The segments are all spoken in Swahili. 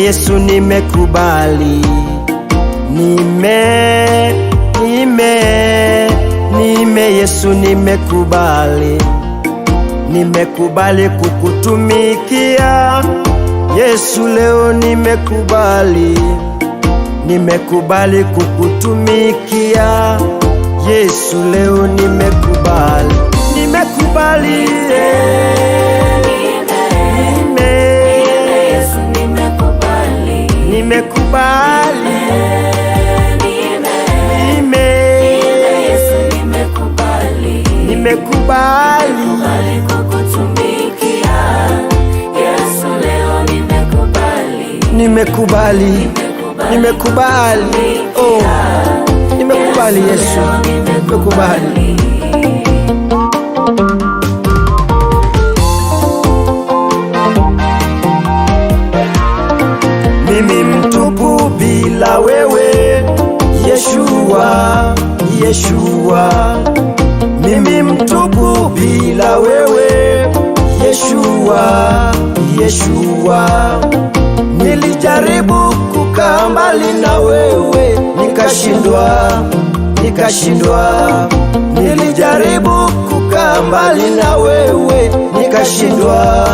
Yesu nimekubali, Yesu nimekubali, nimekubali kukutumikia Yesu leo nimekubali, nimekubali kukutumikia Yesu leo nimekubali, nimekubali nimekubali nimekubali kukutumikia Yesu leo nimekubali, nimekubali oh, nimekubali Yesu, nimekubali. Mimi mtupu bila wewe Yeshua, Yeshua. Mimi mtupu bila wewe Yeshua, Yeshua. Nilijaribu kukaa mbali na wewe nikashindwa. Nilijaribu kukaa mbali na wewe nikashindwa.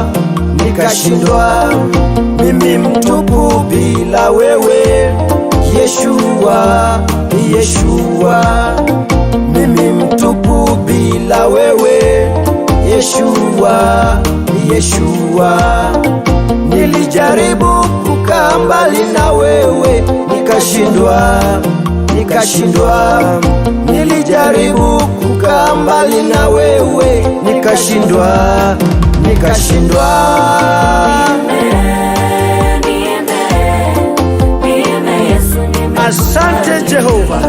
Mimi mtupu bila wewe Yeshua, Yeshua. Mimi mtupu bila wewe Yeshua, Yeshua. Nilijaribu kukaa mbali na wewe nikashindwa. Nilijaribu kukaa mbali na wewe nikashindwa. Asante Jehova.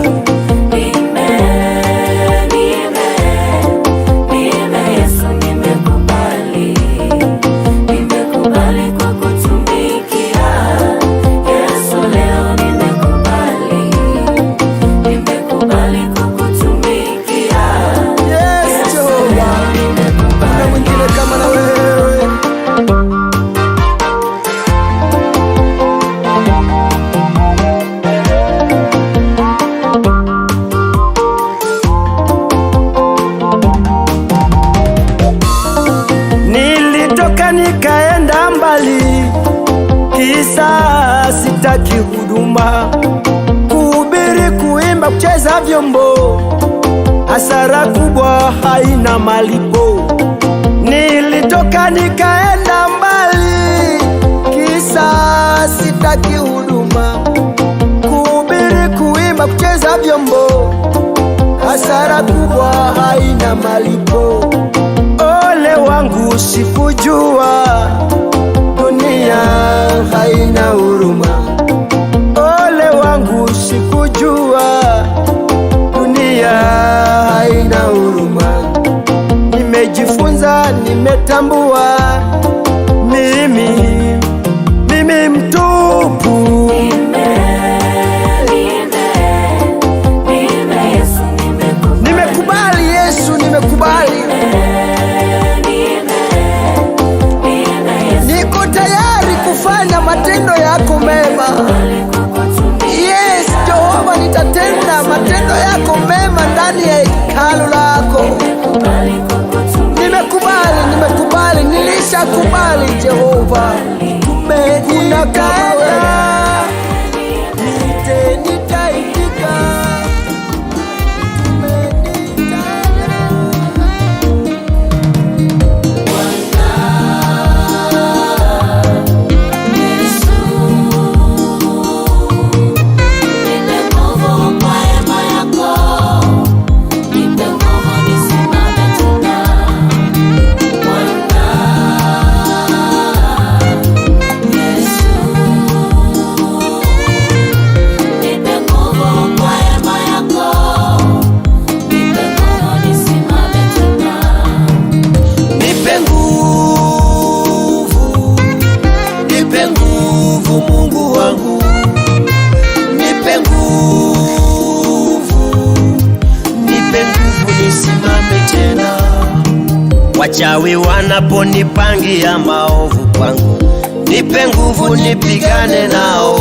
Nikaenda mbali, kisa sitaki huduma, kuhubiri, kuimba, kucheza vyombo, hasara kubwa haina malipo. Nilitoka nikaenda mbali, kisa sitaki huduma, kuhubiri, kuimba, kucheza vyombo, hasara kubwa haina malipo. Ole wangu sikujua dunia haina huruma. Ole wangu sikujua dunia haina huruma. Nimejifunza, nimetambua mimi mtupu. Nimekubali Yesu, nimekubali. Niko tayari kufanya matendo yako mema. Yes, Jehova, nitatenda matendo yako mema ndani ya hekalu lako. Nimekubali, nilishakubali Jehova. Unakaya nitaitika. Mungu wangu, nipe nguvu nisimame tena. Wachawi wanaponipangia maovu kwangu, nipe nguvu nipigane nao,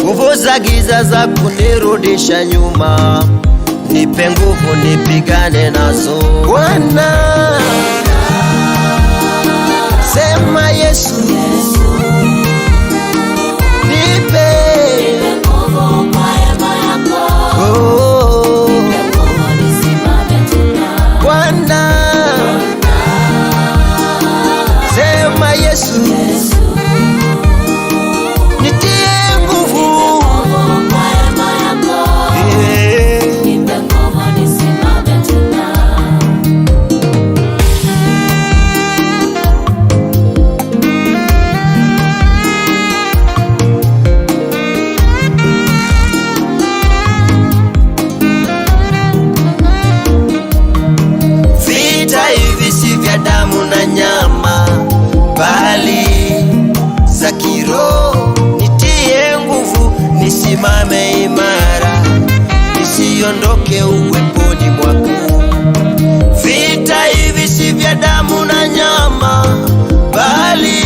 nguvu za giza za kunirudisha nyuma, nipe nguvu nipigane nazo. Bwana sema Yesu, nipe nguvu kwa neema yako. Bwana sema Yesu, nitie nguvu kwa neema yako. Nipe nguvu nisimame tena. Damu na nyama, bali za kiroho, nitie nguvu nisimame imara, nisiondoke uweponi mwako. Vita hivi si vya damu na nyama, bali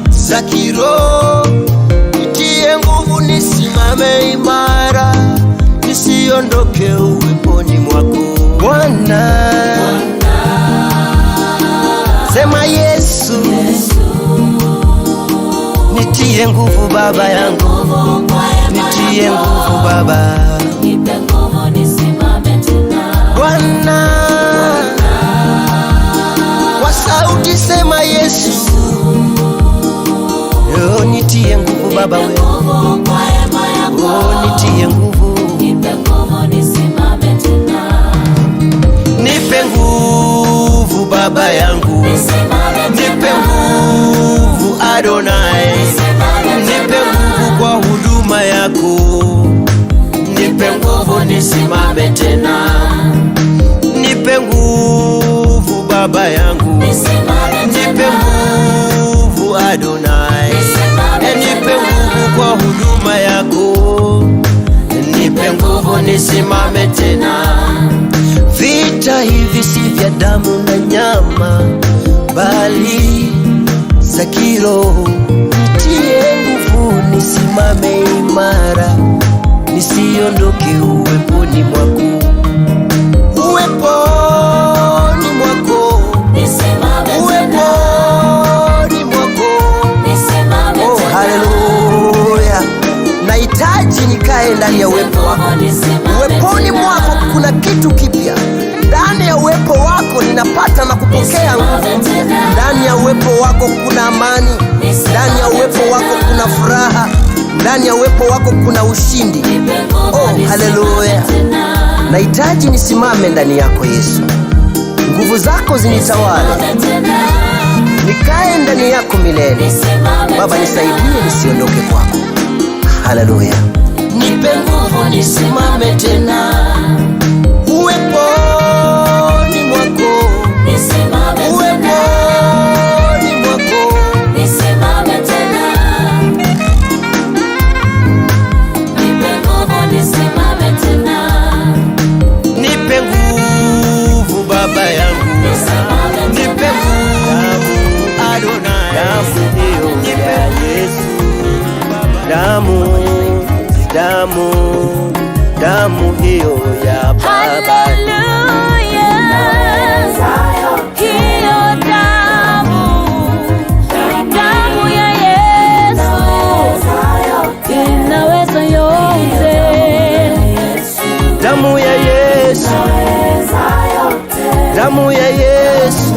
za kiroho, nitie nguvu nisimame imara, nisiondoke uweponi mwako. Bwana sema Yesu, nitie nguvu Baba yangu, nitie nguvu Baba, nipe nguvu nisimame tena. Bwana kwa sauti sema Yesu, oh nitie nguvu Baba wewe, oh nitie nguvu, nipe nguvu nisimame tena. Nipe nguvu Baba yangu, nipe nguvu Adonai, nipe nguvu kwa huduma yako, nipe nguvu nisimame tena. Nipe nguvu Baba yangu, nipe nguvu Adonai, nipe nguvu kwa huduma yako, nipe nguvu nisimame tena. Vita hivi si vya damu na nyama, bali za kiroho, nitie nguvu nisimame imara, nisiondoke uweponi mwako. Uweponi mwako, uweponi mwako. Oh, haleluya! Nahitaji nikae ndani ya uwepo wako. Uweponi mwako kuna kitu kipya. Ndani ya uwepo wako ninapata na kupokea nguvu. Ndani ya uwepo wako kuna amani. Ndani ya uwepo wako kuna furaha. Ndani ya uwepo wako kuna ushindi. Oh, haleluya! Nahitaji nisimame ndani yako Yesu, nguvu zako zinitawale, nikae ndani yako milele. Baba nisaidie nisiondoke kwako. Haleluya! Nipe nguvu nisimame tena. Uweponi mwako, uweponi mwako, nisimame tena. Nipe nguvu nisimame tena. Nipe nguvu Baba yangu, nipe nguvu Adonai, damu hiyo ya Yesu, damu, damu, damu hiyo ya Baba. Damu ya Yesu, damu ya Yesu,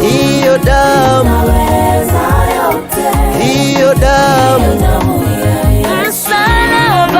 hiyo damu, hiyo damu, msalabani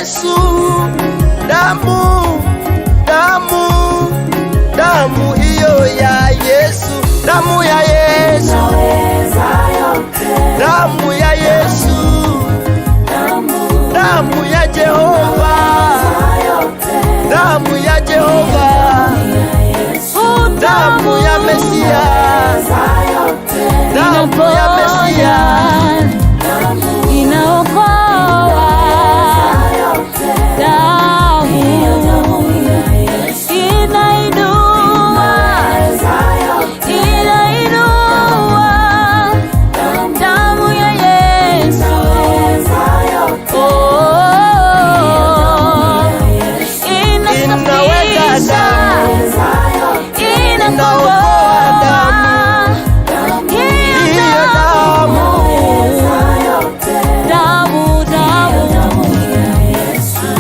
Yesu, damu, damu, damu hiyo ya Yesu, damu ya Yesu, damu ya Yesu, damu ya Jehova, damu ya Jehova, damu ya Mesia, damu ya Mesia inaokoa, damu inainua, damu ya Yesu, inasafisha, inakomboa, hiyo damu,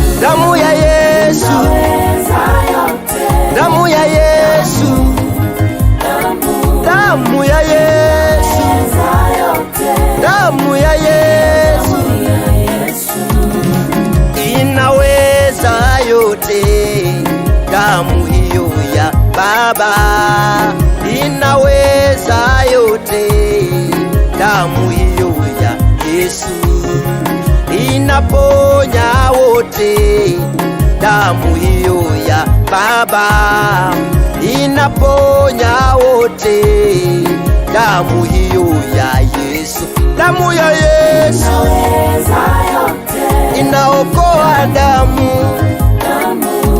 damu ya Yesu, damu ya Yesu, damu ya Yesu, damu ya Yesu inaweza yote, damu hiyo ya Baba inaweza yote, damu hiyo ya Yesu inaponya wote, damu hiyo ya Baba inaponya wote, damu hiyo ya Yesu, damu ya Yesu inaokoa, damu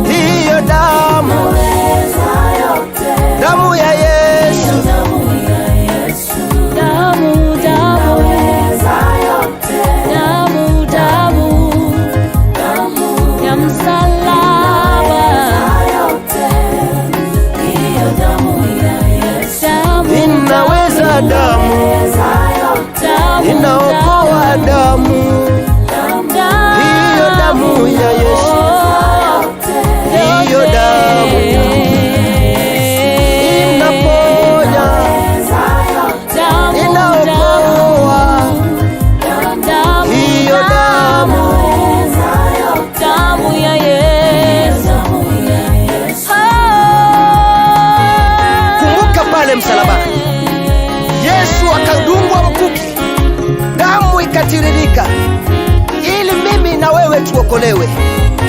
hiyo, damu, damu ya Yesu, damu ya msalaba, inaweza, damu inaokoa, damu hiyo, damu ya Yesu, hiyo damu inaponya, inaokoa, hiyo damu ya Yesu. Kumbuka pale msalabani Yesu akadungwa mkuki, damu ikatiririka, ili mimi na wewe tuokolewe,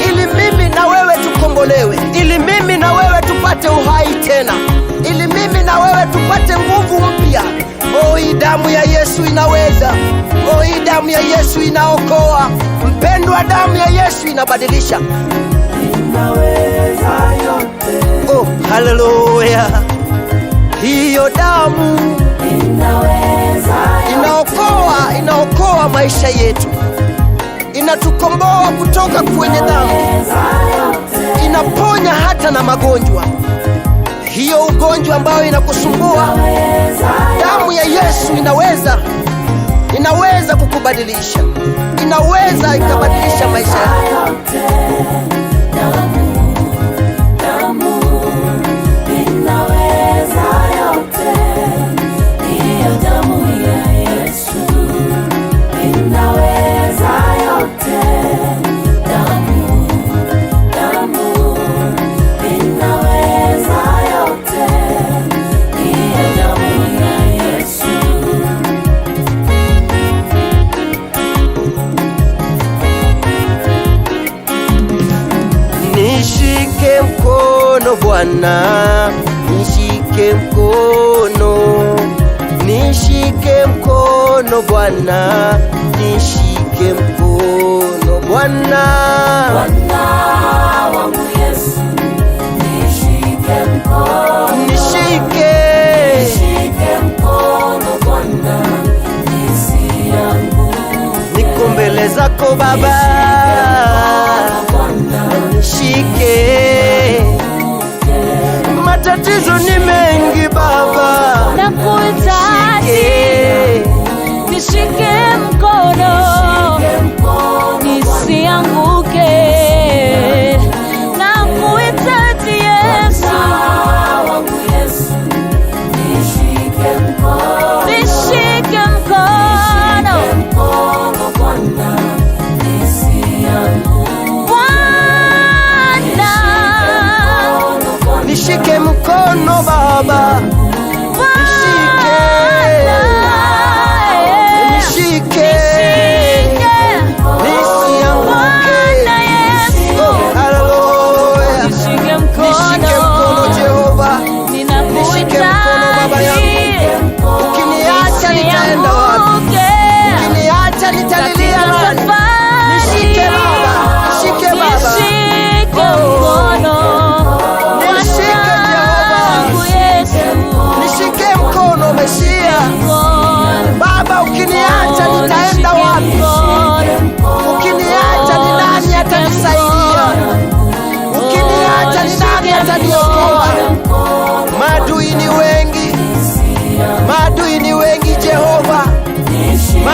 ili mimi na wewe tukombolewe, ili mimi na wewe tupate uhai tena, ili mimi na wewe tupate nguvu mpya. Oh, hii damu ya Yesu inaweza. Oh, hii damu ya Yesu inaokoa. Mpendwa, damu ya Yesu inabadilisha. Oh, haleluya. Hiyo damu inaokoa, inaokoa maisha yetu, inatukomboa kutoka kwenye dhambi, inaponya hata na magonjwa. Hiyo ugonjwa ambayo inakusumbua, damu ya Yesu inaweza kukubadilisha, inaweza ikabadilisha maisha yako. Nishike mkono Bwana, nishike mkono, nishike mkono Bwana, nishike mkono Bwana, Bwana wangu Yesu, nishike mkono, nishike mkono Bwana, nisianguke, niko mbele zako Baba, nishike. Matatizo ni mengi Baba, nakuhitaji, nishike mkono, nisianguke, nakuhitaji Yesu, nishike mkono, Bwana, nisianguke.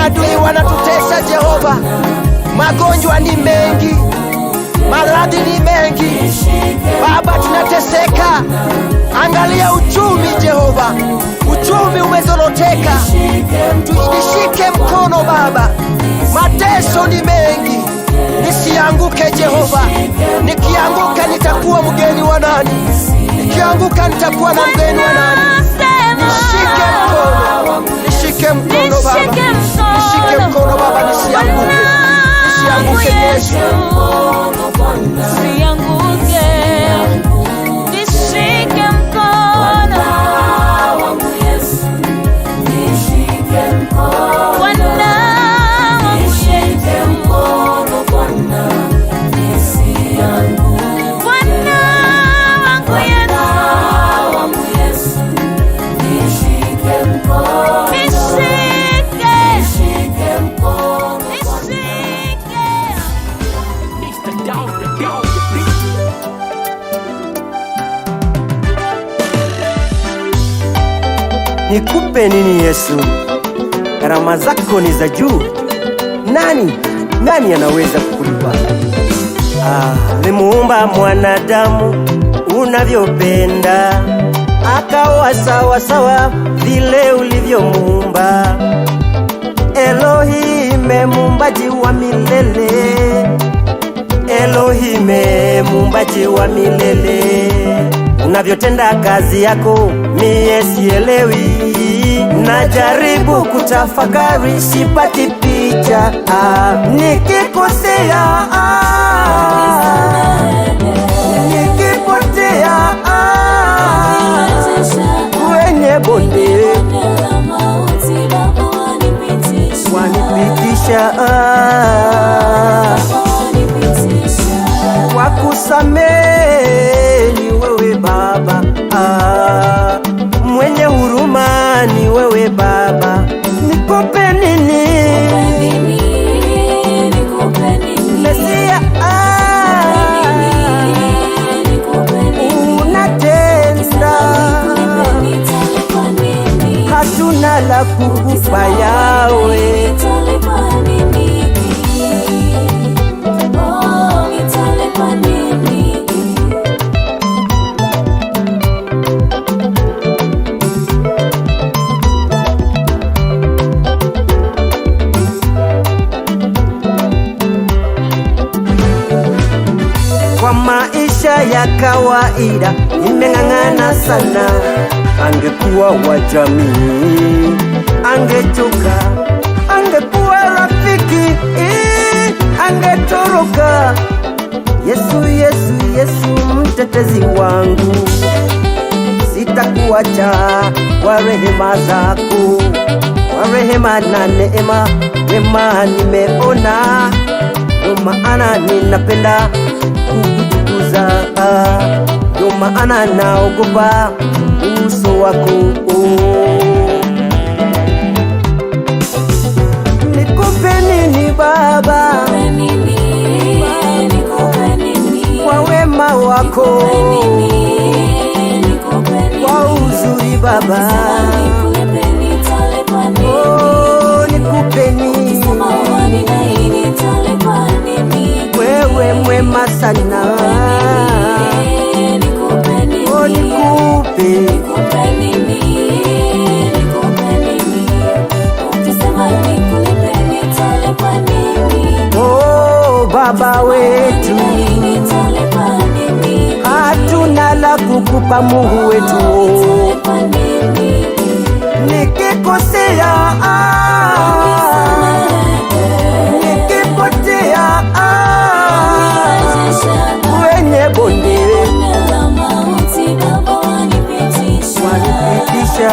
maadui wanatutesa Jehova, magonjwa ni mengi, maradhi ni mengi Baba, tunateseka. Angalia uchumi Jehova, uchumi umezoroteka, nishike mkono Baba, mateso ni mengi, nisianguke Jehova. Nikianguka nitakuwa mgeni wa nani? Nikianguka nitakuwa na mgeni wa nani? Nishike mkono, nishike mkono Baba, nishike mkono Baba, nisianguke, nisianguke Yesu, nisianguke, nishike mkono wangu Yesu, nishike mkono Bwana wangu Yesu, Bwana nisianguke, Bwana wangu Yesu, nishike mkono, nishike mkono, nishike. Nikupe nini Yesu? Gharama zako ni za juu. Nani anaweza kukulipa? Limuumba mwanadamu unavyopenda, akawa sawa sawa vile ulivyomuumba. Elohime muumbaji wa milele, Elohime muumbaji wa milele. Unavyotenda kazi yako mie sielewi, najaribu kutafakari sipati picha. Nikikosea, nikipotea kwenye bonde wanipitisha, wakusamehe ni wewe Baba, mwenye huruma ni wewe Baba. Nikupe nini Mesia? Unatenda, hatuna la kukupa Yawe. Kwa maisha ya kawaida nimeng'ang'ana sana, angekuwa wa jamii angechoka, angekuwa rafiki angetoroka. Yesu, Yesu, Yesu mtetezi wangu, sitakuacha kwa rehema zako, kwa rehema na neema, wema nimeona, ndio maana ninapenda kukutukuza, ndio maana naogopa uso wako. Nikupe nini Baba kwa wema wako, kwa uzuri Baba? Oh, nikupe nini? Wewe mwema sana. Oh, nikupe oh, Baba wetu, hatuna la kukupa Mungu wetu. Nikikosea, nikipotea kwenye bonde wanipitisha,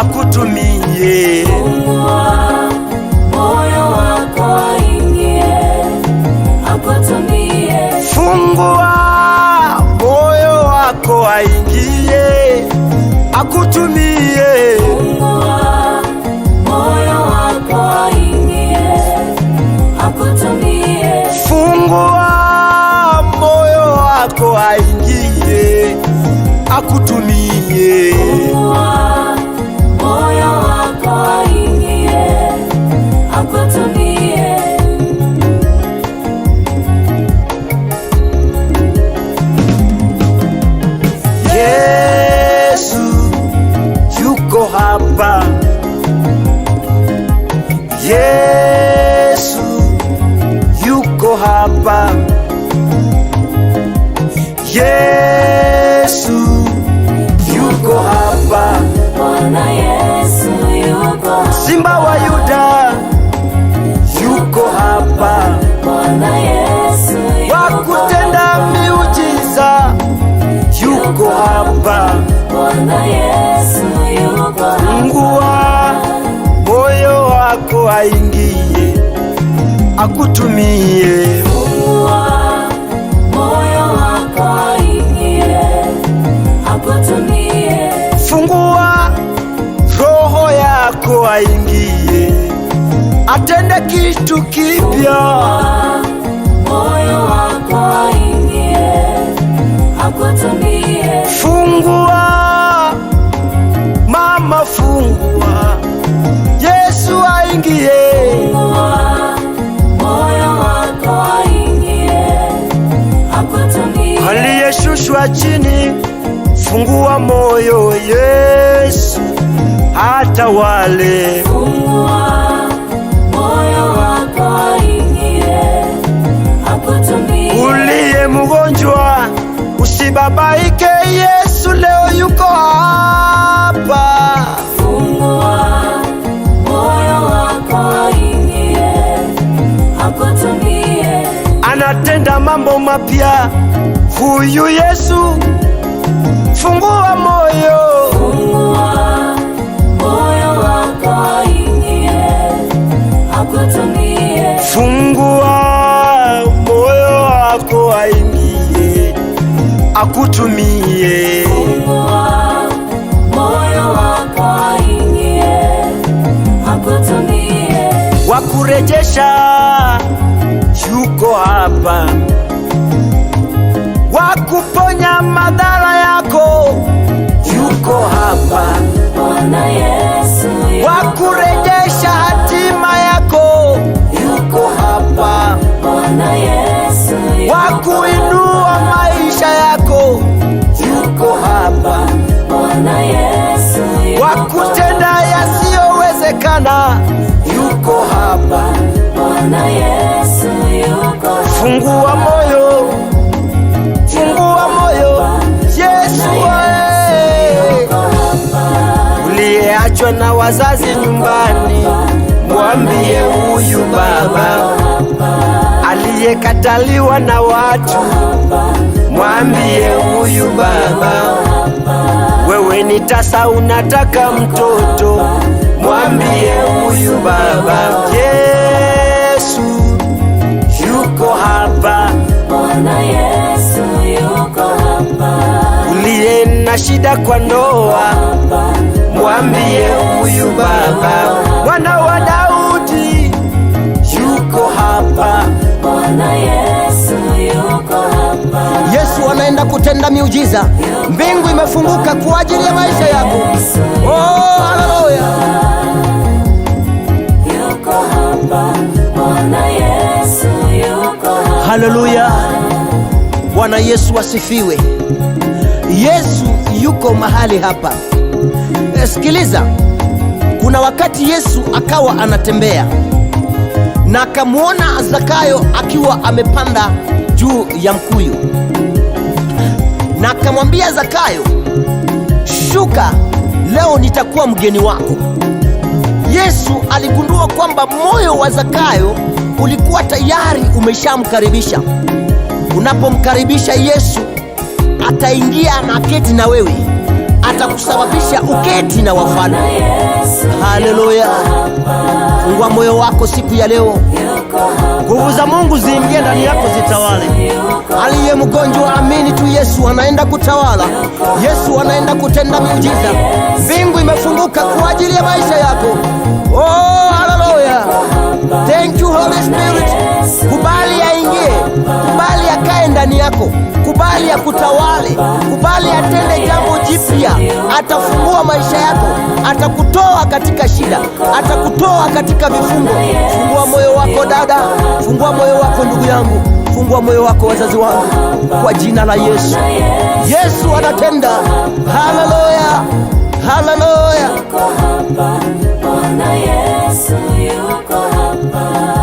akutumie. Fungua moyo wako aingie, akutumie. Fungua moyo wako aingie, akutumie. Fungua moyo wako aingie, akutumie. Fungua moyo wako aingie, akutumie. Fungua moyo wako aingie, akutumie. Yesu yuko hapa, Yesu yuko hapa, Yesu yuko hapa. Bwana Yesu yuko hapa. Simba wa Yuda yuko hapa, Bwana Yesu yuko hapa. wakutenda miujiza yuko hapa. Bwana Yesu yuko hapa. Fungua moyo wako aingie, akutumie. Fungua moyo wako aingie, akutumie. Fungua roho yako aingie, atende kitu kipya. Moyo wako aingie, akutumie. Fungua mama, fungua, Yesu aingie. Fungua moyo wako aingie, akutumie. Aliyeshushwa chini, fungua moyo, Yesu hata wale. Fungua moyo wako aingie, akutumie. Uliye mgonjwa usibabaike, Yesu leo yuko hapa. Fungua moyo wako aingie, akutumie. Anatenda mambo mapya huyu Yesu, fungua moyo. Fungua moyo wako aingie, akutumie. Fungua moyo wako aingie, akutumie. Fungua moyo wako aingie, akutumie. Wakurejesha yuko hapa, wakuponya madhara yako yuko hapa, Bwana Yesu yuko wakurejesha hatima yako yuko hapa, Bwana Yesu yuko wakuinua maisha yako yuko hapa, Bwana Yesu yuko wakutenda yasiyowezekana yuko hapa. Bwana Yesu yuko Fungua moyo, fungua moyo, Yesu wewe. Uliyeachwa na wazazi nyumbani, mwambie huyu baba. Aliyekataliwa na watu, mwambie huyu baba. Wewe ni tasa unataka mtoto, mwambie huyu baba. Yesu yuko hapa, Bwana Yesu yuko hapa. uliye na shida kwa ndoa, mwambie huyu baba. Mwana wa Daudi yuko hapa, Bwana Yesu yuko hapa. Yesu anaenda kutenda miujiza. Mbingu imefunguka kwa ajili ya maisha yako. Oh, haleluya. Yuko hapa. Bwana Yesu yuko hapa. Haleluya. Bwana Yesu asifiwe. Yesu yuko mahali hapa. Sikiliza, kuna wakati Yesu akawa anatembea na akamwona Zakayo akiwa amepanda juu ya mkuyu, na akamwambia Zakayo, shuka, leo nitakuwa mgeni wako. Yesu aligundua kwamba moyo wa Zakayo ulikuwa tayari umeshamkaribisha. Unapomkaribisha Yesu, ataingia na keti na wewe. atakusababisha uketi na wafalme. Haleluya! Fungua moyo wako siku ya leo, nguvu za Mungu ziingie ndani yako, zitawale. Aliye mgonjwa amini tu, Yesu anaenda kutawala, Yesu anaenda kutenda miujiza. Mbingu imefunguka kwa ajili ya maisha yako. Oh, haleluya! Thank you Holy Spirit. Kubali aingie, kubali akae ndani yako, kubali akutawale, kubali atende jambo jipya. Atafungua maisha yako, atakutoa katika shida, atakutoa katika vifungo. Fungua moyo wako dada, fungua moyo wako ndugu yangu, fungua moyo wako wazazi wangu, kwa jina la Yesu. Yesu anatenda. Haleluya, haleluya. Bwana Yesu yuko hapa.